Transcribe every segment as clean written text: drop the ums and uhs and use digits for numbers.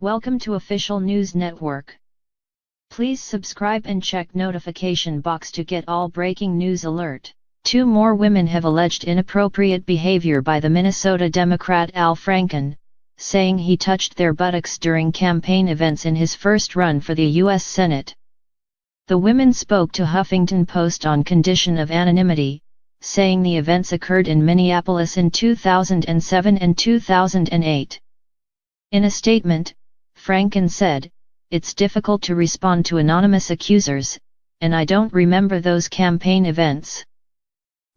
Welcome to Official News Network. Please subscribe and check notification box to get all breaking news alert. 2 more women have alleged inappropriate behavior by the Minnesota Democrat Al Franken, saying he touched their buttocks during campaign events in his first run for the U.S. Senate. The women spoke to Huffington Post on condition of anonymity, saying the events occurred in Minneapolis in 2007 and 2008. In a statement, Franken said, "It's difficult to respond to anonymous accusers, and I don't remember those campaign events."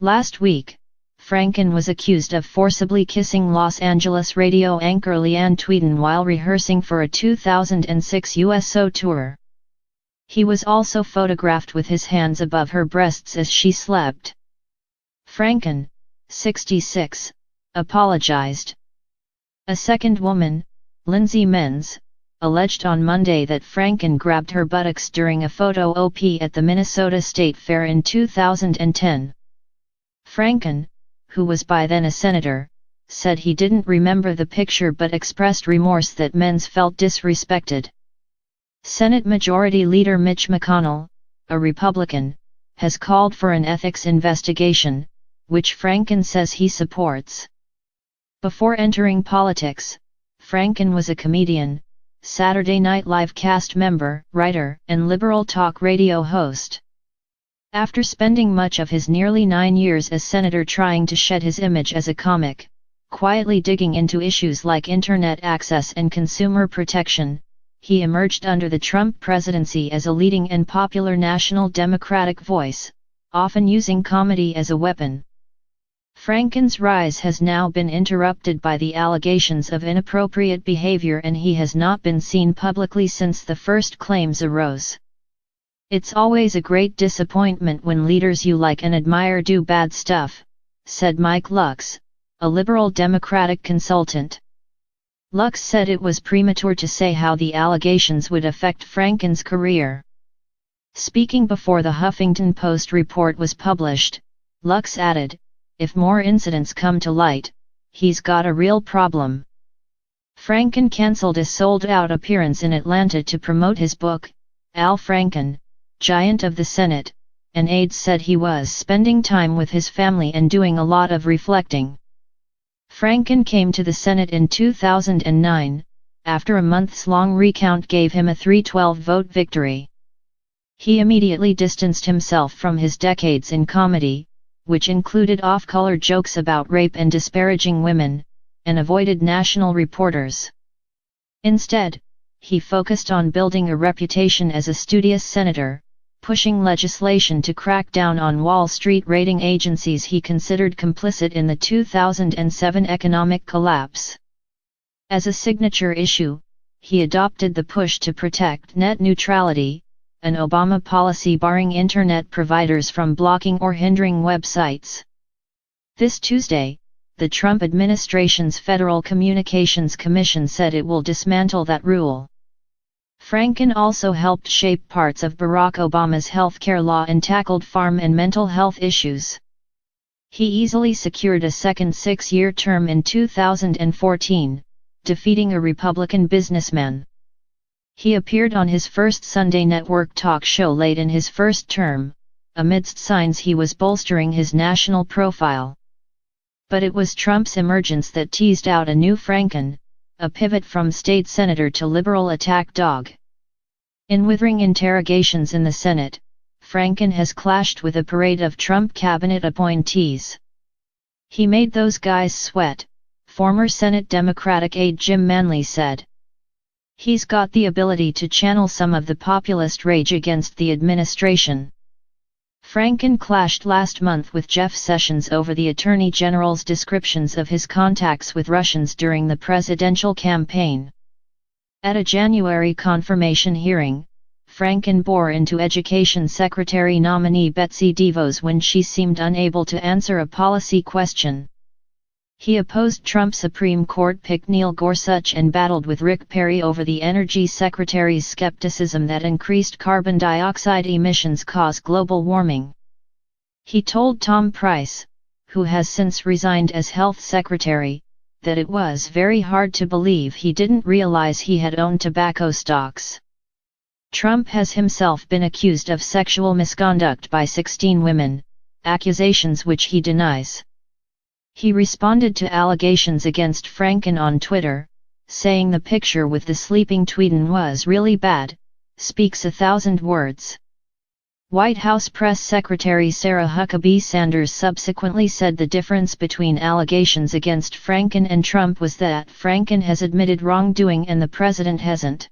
Last week, Franken was accused of forcibly kissing Los Angeles radio anchor Leanne Tweeden while rehearsing for a 2006 USO tour. He was also photographed with his hands above her breasts as she slept. Franken, 66, apologized. A second woman, Lindsay Menz, alleged on Monday that Franken grabbed her buttocks during a photo op at the Minnesota State Fair in 2010. Franken, who was by then a senator, said he didn't remember the picture but expressed remorse that Menz felt disrespected. Senate Majority Leader Mitch McConnell, a Republican, has called for an ethics investigation, which Franken says he supports. Before entering politics, Franken was a comedian, Saturday Night Live cast member, writer, and liberal talk radio host. After spending much of his nearly 9 years as senator trying to shed his image as a comic, quietly digging into issues like internet access and consumer protection, he emerged under the Trump presidency as a leading and popular national Democratic voice, often using comedy as a weapon. Franken's rise has now been interrupted by the allegations of inappropriate behavior, and he has not been seen publicly since the first claims arose. "It's always a great disappointment when leaders you like and admire do bad stuff," said Mike Lux, a liberal Democratic consultant. Lux said it was premature to say how the allegations would affect Franken's career. Speaking before the Huffington Post report was published, Lux added, "If more incidents come to light, he's got a real problem." Franken cancelled a sold-out appearance in Atlanta to promote his book, Al Franken, Giant of the Senate, and aides said he was spending time with his family and doing a lot of reflecting. Franken came to the Senate in 2009, after a months-long recount gave him a 312 vote victory. He immediately distanced himself from his decades in comedy, which included off-color jokes about rape and disparaging women, and avoided national reporters. Instead, he focused on building a reputation as a studious senator, pushing legislation to crack down on Wall Street rating agencies he considered complicit in the 2007 economic collapse. As a signature issue, he adopted the push to protect net neutrality, an Obama policy barring internet providers from blocking or hindering websites. This Tuesday, the Trump administration's Federal Communications Commission said it will dismantle that rule. Franken also helped shape parts of Barack Obama's healthcare law and tackled farm and mental health issues. He easily secured a second 6-year term in 2014, defeating a Republican businessman. He appeared on his first Sunday network talk show late in his first term, amidst signs he was bolstering his national profile. But it was Trump's emergence that teased out a new Franken, a pivot from state senator to liberal attack dog. In withering interrogations in the Senate, Franken has clashed with a parade of Trump cabinet appointees. "He made those guys sweat," former Senate Democratic aide Jim Manley said. "He's got the ability to channel some of the populist rage against the administration." Franken clashed last month with Jeff Sessions over the Attorney General's descriptions of his contacts with Russians during the presidential campaign. At a January confirmation hearing, Franken bore into Education Secretary nominee Betsy DeVos when she seemed unable to answer a policy question. He opposed Trump Supreme Court pick Neil Gorsuch and battled with Rick Perry over the Energy Secretary's skepticism that increased carbon dioxide emissions cause global warming. He told Tom Price, who has since resigned as Health Secretary, that it was very hard to believe he didn't realize he had owned tobacco stocks. Trump has himself been accused of sexual misconduct by 16 women, accusations which he denies. He responded to allegations against Franken on Twitter, saying the picture with the sleeping Tweeden was really bad, speaks 1,000 words. White House Press Secretary Sarah Huckabee Sanders subsequently said the difference between allegations against Franken and Trump was that Franken has admitted wrongdoing and the president hasn't.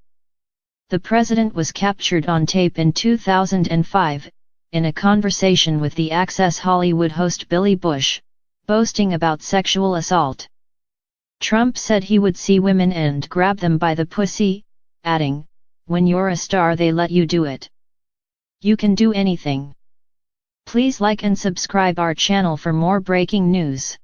The president was captured on tape in 2005, in a conversation with the Access Hollywood host Billy Bush, boasting about sexual assault. Trump said he would see women and grab them by the pussy, adding, "When you're a star they let you do it. You can do anything." Please like and subscribe our channel for more breaking news.